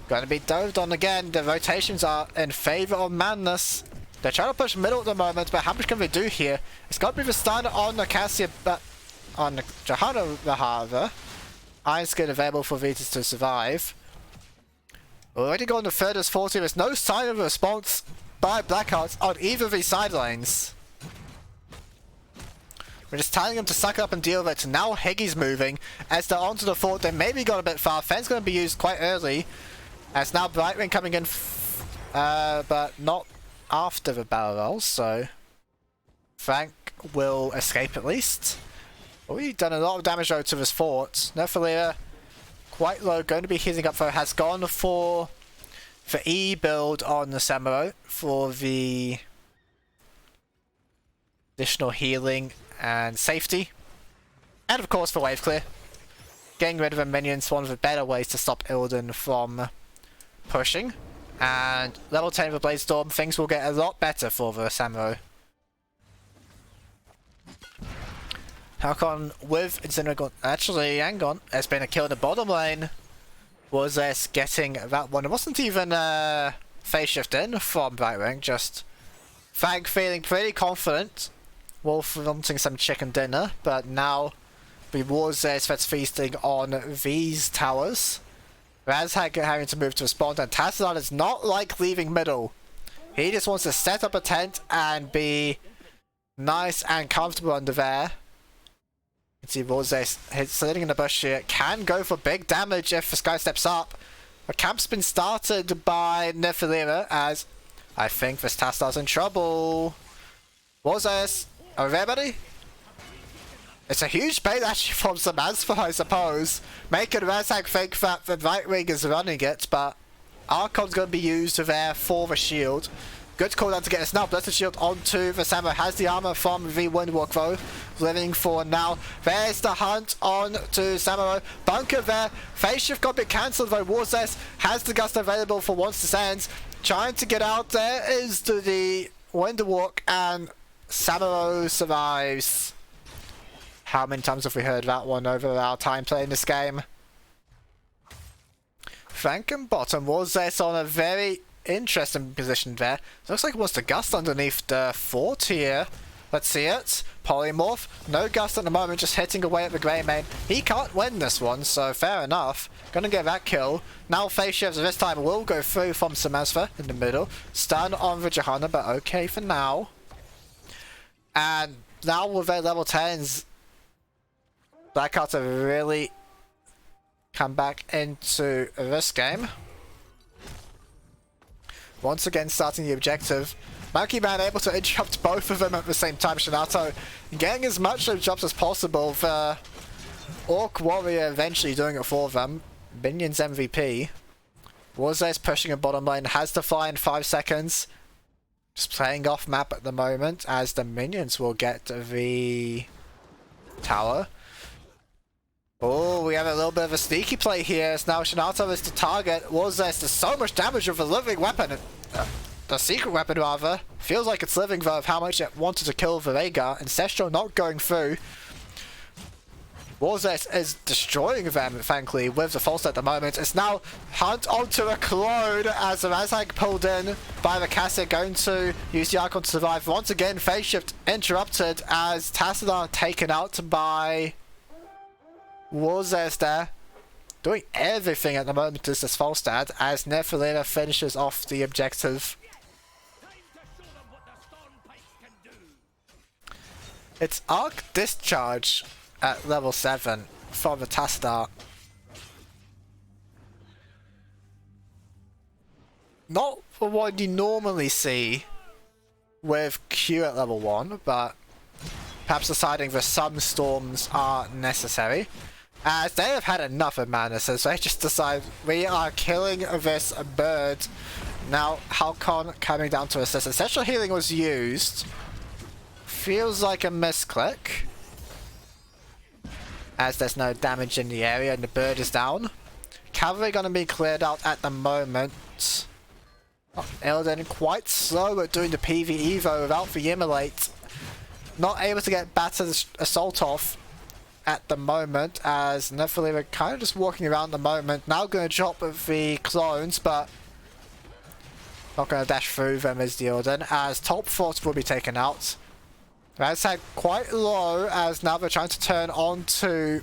going to be doved on again? The rotations are in favour of Madness. They're trying to push middle at the moment, but how much can they do here? It's got to be the stun on the Cassia, but on the Johanna Rahava. Iron Skin available for Vitas to survive. Already gone to furthest 40. There's no sign of a response by Blackheart on either of these side lanes. We're just telling them to suck up and deal with it. Now Higgy's moving. As they're onto the fort, they maybe got a bit far. Fen's going to be used quite early. As now Brightwing coming in, but not after the barrel roll, so Frank will escape at least. We've done a lot of damage though to this fort. Nifalira quite low, going to be healing up though. Has gone for the E build on the Samuro for the additional healing and safety. And of course for wave clear. Getting rid of the minions, one of the better ways to stop Illidan from pushing. And level 10 of the Blaze Storm, things will get a lot better for the Samuro. Halcon with Incineroar. Actually, hang on. There's been a kill in the bottom lane. Was this getting that one? It wasn't even phase shift in from Brightwing, just Frank feeling pretty confident. Wolf wanting some chicken dinner, but now the Warzers that's feasting on these towers. Razhag having to move to respond, and Tassadon is not like leaving middle. He just wants to set up a tent and be nice and comfortable under there. You can see Warzers sitting in the bush here. Can go for big damage if the Sky steps up. The camp's been started by Nifalira, as I think this Tassadon's in trouble. Warzers, are we there, buddy? It's a huge bait actually from Samasfa, I suppose. Making Razhag think that the right wing is running it, but Archon's going to be used there for the shield. Good cooldown to get us now. Blessed Shield onto the Samurai. Has the armor from the Windwalk though. Living for now. There's the hunt on to Samurai. Bunker there. Phase shift got a bit cancelled though. Warzess has the gust available for once to send. Trying to get out there is to the Windwalk, and Samurai survives. How many times have we heard that one over our time playing this game? Frank and bottom. Warzess on a very interesting position there. Looks like it wants to gust underneath the fort here. Let's see it. Polymorph. No gust at the moment, just hitting away at the Grey Mane. He can't win this one, so fair enough. Gonna get that kill. Now phase shifts this time will go through from Samasva in the middle. Stun on the Johanna, but okay for now. And now with their level 10s, Blackheart have really come back into this game. Once again starting the objective. Monkey Man able to interrupt both of them at the same time. Shinato getting as much of jobs as possible. The Orc Warrior eventually doing it for them. Minions MVP. Warzer's pushing a bottom lane. Has to fly in 5 seconds. Just playing off map at the moment as the minions will get the tower. Oh, we have a little bit of a sneaky play here as now Shinato is the target. Was there's so much damage with a living weapon. The secret weapon rather. Feels like it's living though of how much it wanted to kill Vega. Ancestral not going through. Warzest is destroying them, thankfully, with the false at the moment. It's now Hunt onto a clone as the Razag pulled in by the Cassia, going to use the Archon to survive. Once again, phase shift interrupted as Tassadar taken out by Warzest there. Doing everything at the moment is this Falstad as Nephalina finishes off the objective. It's Arc Discharge at level 7 from the Tassadar. Not for what you normally see with Q at level 1, but perhaps deciding that some storms are necessary. As they have had enough of madnesses, they just decide we are killing this bird. Now Halcon coming down to assist. Essential healing was used. Feels like a misclick, as there's no damage in the area and the bird is down. Cavalry gonna be cleared out at the moment. Illidan quite slow at doing the PvE though without the immolate. Not able to get Battered Assault off at the moment as Nephalina kind of just walking around the moment. Now gonna drop the clones, but not gonna dash through them as the Illidan, as top forts will be taken out. Razag quite low as now they're trying to turn on to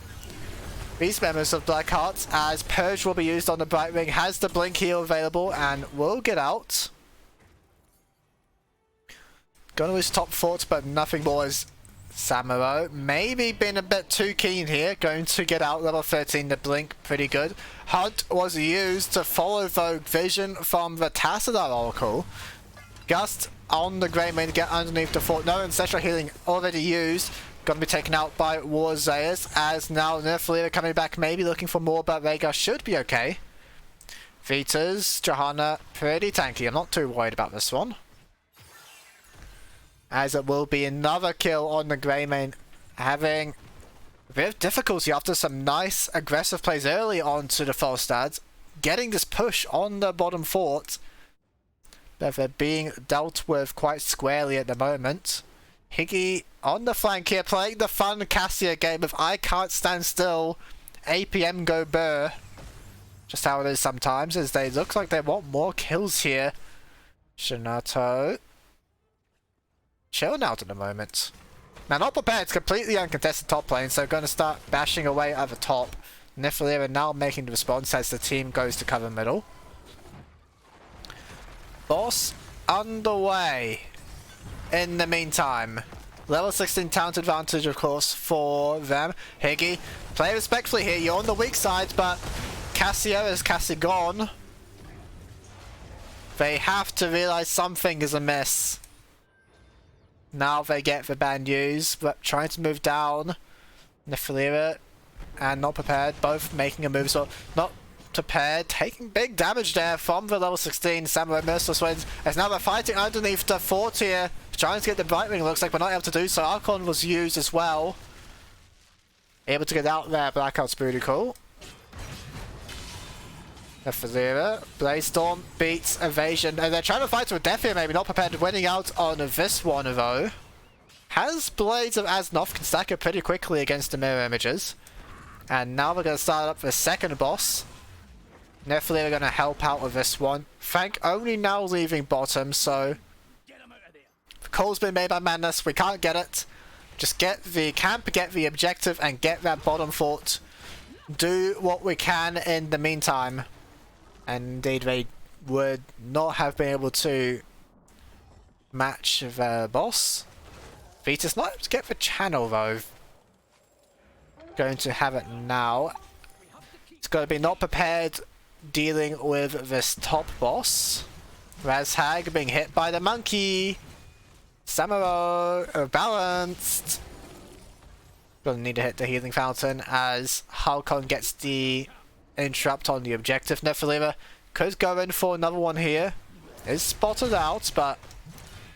these members of Blackheart as Purge will be used on the Brightwing, has the Blink heal available and will get out. Gonna lose top fort but nothing more as Samuro maybe been a bit too keen here, going to get out level 13, the Blink pretty good. Hunt was used to follow the vision from the Tassadar Oracle. Gust on the Greymane to get underneath the fort. No ancestral healing already used. Gonna be taken out by Warzeus as now Nephalina coming back, maybe looking for more, but Rhaegar should be okay. Vitas, Johanna, pretty tanky. I'm not too worried about this one, as it will be another kill on the Greymane, having a bit of difficulty after some nice aggressive plays early on to the Falstads, getting this push on the bottom fort. But they're being dealt with quite squarely at the moment. Higgy on the flank here, playing the fun Cassia game of I can't stand still, APM go burr. Just how it is sometimes, as they look like they want more kills here. Shinato chilling out at the moment. Now not prepared, it's completely uncontested top lane, so going to start bashing away at the top. Nephalina now making the response as the team goes to cover middle. Boss underway. In the meantime, level 16 talent advantage of course for them. Higgy, play respectfully here, you're on the weak side, but Cassio is Cassie gone. They have to realise something is amiss. Now they get the ban used, but trying to move down. Nephalina and not prepared, both making a move, so not prepared, taking big damage there from the level 16 Samurai Merciless Winds, as now they're fighting underneath the fort here, trying to get the Brightwing. Looks like we're not able to do so. Archon was used as well, able to get out there. Blackheart's pretty cool. Nephalina, Blaze Storm beats Evasion, and they're trying to fight with death here, maybe not prepared, winning out on this one though. Has Blades of Asnoth, can stack it pretty quickly against the mirror images. And now we're going to start up the second boss. Nephalina are going to help out with this one. Frank only now leaving bottom, so the call's been made by Madness. We can't get it. Just get the camp, get the objective, and get that bottom fort. Do what we can in the meantime. And indeed, they would not have been able to match the boss. Vita's not able to get the channel though. Going to have it now. It's got to be not prepared dealing with this top boss. Razhag being hit by the monkey. Samuro balanced. Gonna need to hit the healing fountain as Halcon gets the interrupt on the objective. Nephalina could go in for another one here. Is spotted out, but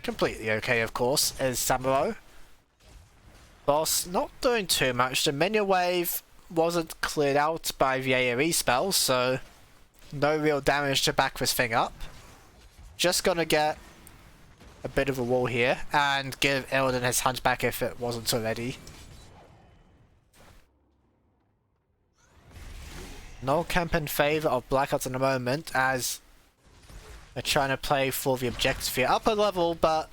completely okay, of course, is Samurai. Boss not doing too much. The minion wave wasn't cleared out by the AoE spell, so no real damage to back this thing up. Just gonna get a bit of a wall here and give Illidan his hunt back if it wasn't already. No camp in favour of Blackheart in the moment, as they're trying to play for the objective here. Upper level, but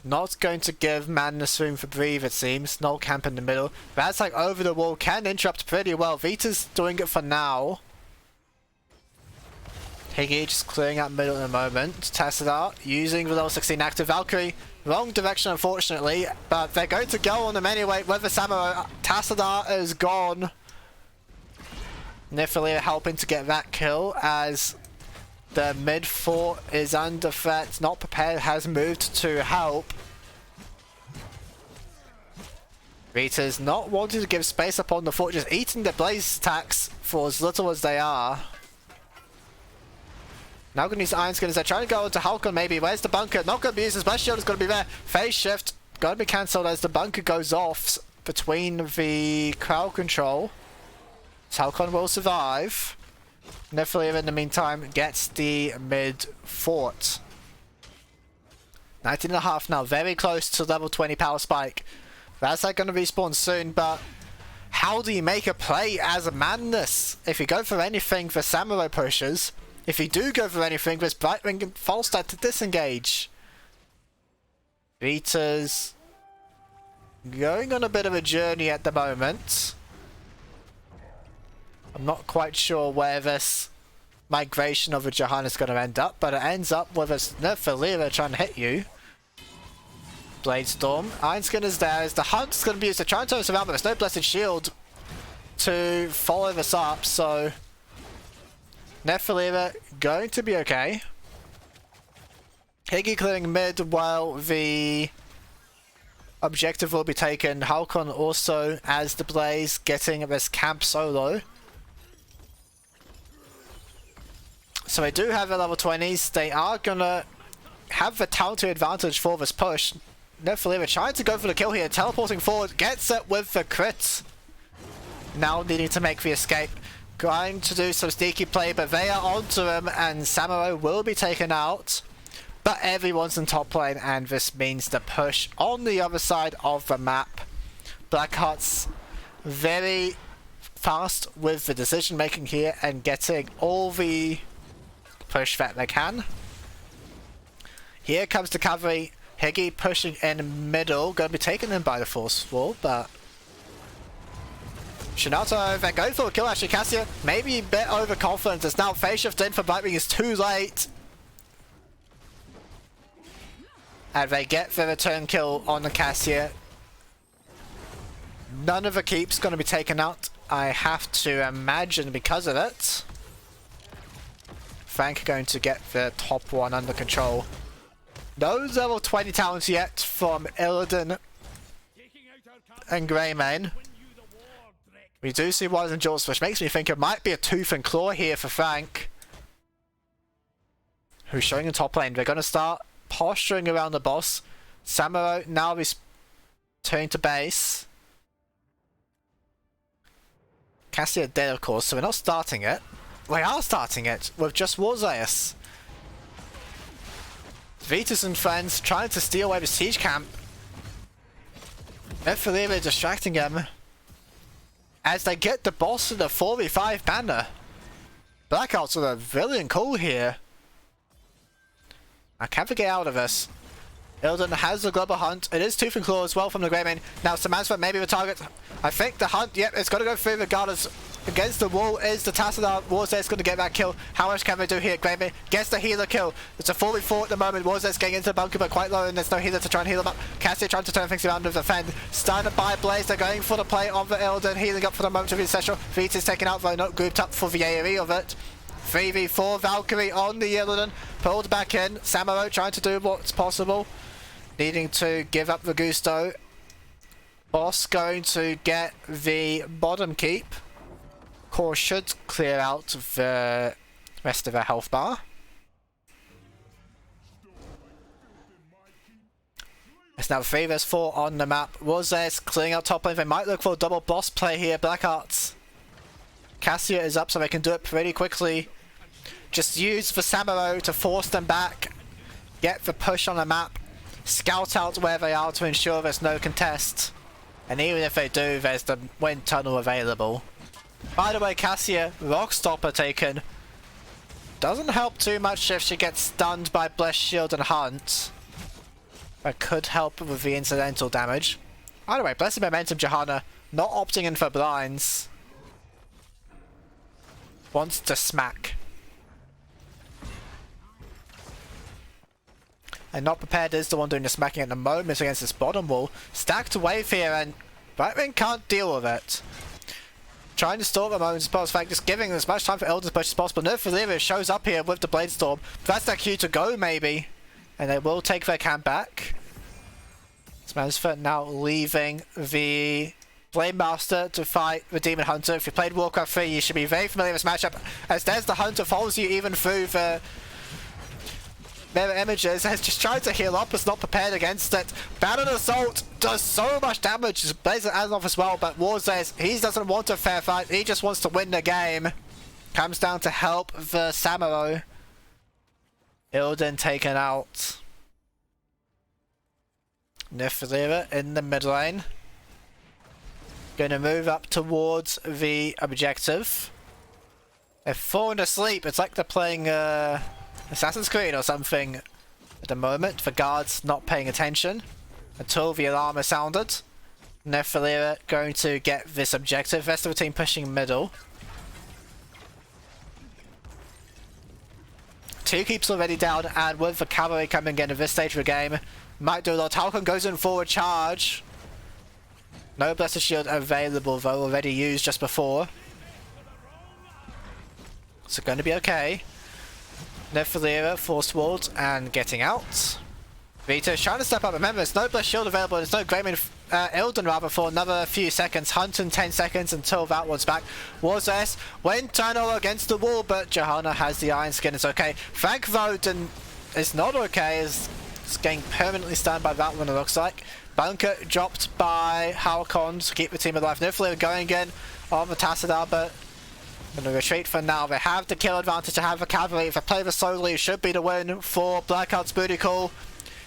not going to give Madness room for breathe, it seems. No camp in the middle. That's like over the wall, can interrupt pretty well. Vita's doing it for now. Higgy just clearing out middle in a moment. Tassadar using the level 16 active Valkyrie. Wrong direction, unfortunately, but they're going to go on them anyway with the Samurai. Tassadar is gone. Nifilia helping to get that kill as the mid fort is under threat. Not prepared, has moved to help. Rita's not wanting to give space upon the fort, just eating the blaze attacks for as little as they are. Now gonna use Iron Skin as they're trying to go into Halcon maybe. Where's the bunker? Not gonna be used. His Blessed Shield is gonna be there. Phase shift gonna be cancelled as the bunker goes off between the crowd control. Halcon will survive. Nifilia in the meantime gets the mid fort. 19.5 now, very close to level 20 power spike. That's like gonna respawn soon, but how do you make a play as a Madness? If you go for anything, the Samurai pushes. If you do go for anything, there's Brightwing and Falstad to disengage. Vita's going on a bit of a journey at the moment. I'm not quite sure where this migration of a Johanna is going to end up, but it ends up with a Nifilia trying to hit you. Blade Storm. Iron Skin is there. As the hunt's going to be used to try and turn us around, but there's no Blessed Shield to follow this up, so Nifilia going to be okay. Higgy clearing mid while the objective will be taken. Halcon also as the Blaze getting this camp solo. So they do have a level 20s. They are gonna have the talent advantage for this push. Nifilia trying to go for the kill here, teleporting forward, gets it with the crit. Now needing to make the escape. Trying to do some sneaky play, but they are onto him and Samurai will be taken out. But everyone's in top lane and this means the push on the other side of the map. Blackheart's very fast with the decision making here and getting all the push that they can. Here comes the cavalry. Higgy pushing in middle, going to be taken in by the force wall, but Shinato, they're going for a kill actually. Cassia maybe a bit overconfident as now phase shift in for Brightwing is too late. And they get the return kill on the Cassia. None of the keeps going to be taken out, I have to imagine, because of it. Frank going to get the top one under control. No level 20 talents yet from Illidan and Greymane. We do see Wise and Jaws, which makes me think it might be a Tooth and Claw here for Frank, who's showing in top lane. They're going to start posturing around the boss. Samurai now is turning to base. Cassia dead, of course, so we're not starting it. We are starting it with just Warzeus. Vitus and friends trying to steal away the siege camp. Nifilia distracting him as they get the boss in the 4v5 banner. Blackheart's with a brilliant call here. I can't get out of this. Illidan has the global hunt. It is Tooth and Claw as well from the Greymane. Now Samantha maybe the target. I think the hunt, yep, it's got to go through regardless. Against the wall is the Tassadar. Warzeus going to get that kill. How much can they do here? Greymane gets the healer kill. It's a 4v4 at the moment. Warzeus getting into the bunker but quite low and there's no healer to try and heal him up. Cassia trying to turn things around with the defend. Stunned by Blaze. They're going for the play of the Illidan. Healing up for the moment of the Ancestral. Vita's taken out though, not grouped up for the AoE of it. 3v4 Valkyrie on the Illidan. Pulled back in. Samuro trying to do what's possible. Needing to give up the Gusto. Boss going to get the bottom keep. Core should clear out the rest of their health bar. It's now 3 vs 4 on the map. Roses clearing out top lane. They might look for a double boss play here. Blackheart. Cassia is up so they can do it pretty quickly. Just use the Samuro to force them back. Get the push on the map. Scout out where they are to ensure there's no contest. And even if they do, there's the wind tunnel available. By the way, Cassia, Rock Stopper taken. Doesn't help too much if she gets stunned by Blessed Shield and Hunt. That could help with the incidental damage. By the way, Blessed Momentum Johanna not opting in for blinds. Wants to smack. And Not Prepared is the one doing the smacking at the moment against this bottom wall. Stacked wave here and Brightwing can't deal with it. Trying to stall the moment as possible. In fact, just giving as much time for Elder's push as possible. Nerf shows up here with the Blade Storm. That's their cue to go, maybe. And they will take their camp back. Smansford now leaving the Blade Master to fight the Demon Hunter. If you played Warcraft 3, you should be very familiar with this matchup. As there's the Hunter, follows you even through the mirror images, has just tried to heal up, is not prepared against it. Baron Assault does so much damage, Blazer Azonoff as well, but War says he doesn't want a fair fight, he just wants to win the game. Comes down to help the Samuro. Ilden taken out. Niflira in the mid lane. Gonna move up towards the objective. They're falling asleep, it's like they're playing Assassin's Creed or something at the moment. The guards not paying attention until the alarm is sounded. Nefalira going to get this objective. Rest of the team pushing middle. 2 keeps already down, and with the cavalry coming in at this stage of the game, might do a lot. Talcon goes in forward charge. No Blessed Shield available though, already used just before. So going to be okay. Nefalira forced walled and getting out. Vito's trying to step up. Remember, there's no Blessed Shield available. There's no Greyman, Ilden rather, for another few seconds. Hunt in 10 seconds until that one's back. Warzess went tunnel against the wall, but Johanna has the Iron Skin. It's okay. Frank Voden is not okay. Is getting permanently stunned by that one, it looks like. Bunker dropped by Halcon to keep the team alive. Niflira going in on the Tassadar, but going to retreat for now. They have the kill advantage to have the cavalry. If they play the solely, it should be the win for Blackheart's booty call.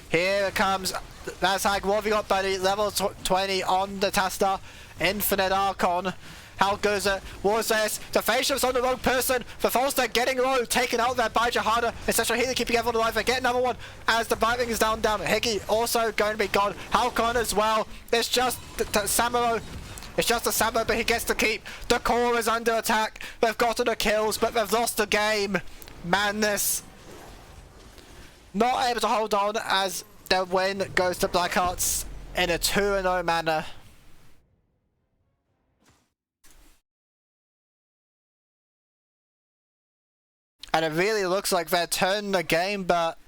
Here comes Nazhag. What have you got, buddy? Level 20 on the Tassadar. Infinite Archon. How goes it? Warzess. The face shifts on the wrong person. The Falster getting low. Taken out there by Johanna. Etc. Healer keeping everyone alive. They get another one as the Brightwing is down. Higgy also going to be gone. Halcon as well. It's just Samuro. It's just a Samuro, but he gets to keep. The core is under attack. They've gotten the kills, but they've lost the game. Madness. Not able to hold on as their win goes to Blackheart's in a 2-0 manner. And it really looks like they're turning the game, but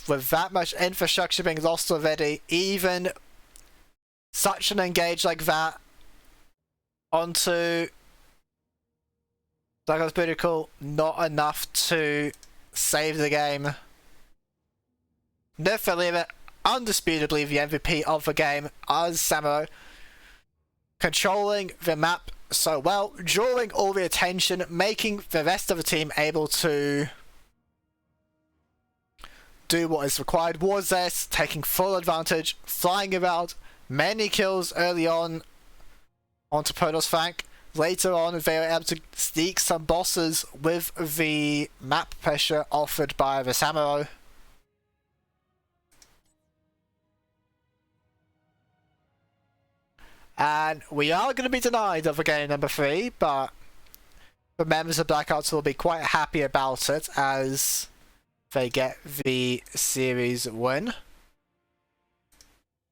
with that much infrastructure being lost already, even such an engage like that onto Douglas Beautiful, not enough to save the game. Nefalira, undisputably the MVP of the game, as Samuro, controlling the map so well, drawing all the attention, making the rest of the team able to do what is required. Warzess taking full advantage, flying around, many kills early on onto Protoss flank. Later on, they were able to sneak some bosses with the map pressure offered by the Samuro. And we are going to be denied of a game number 3, but the members of Blackheart will be quite happy about it as they get the series win.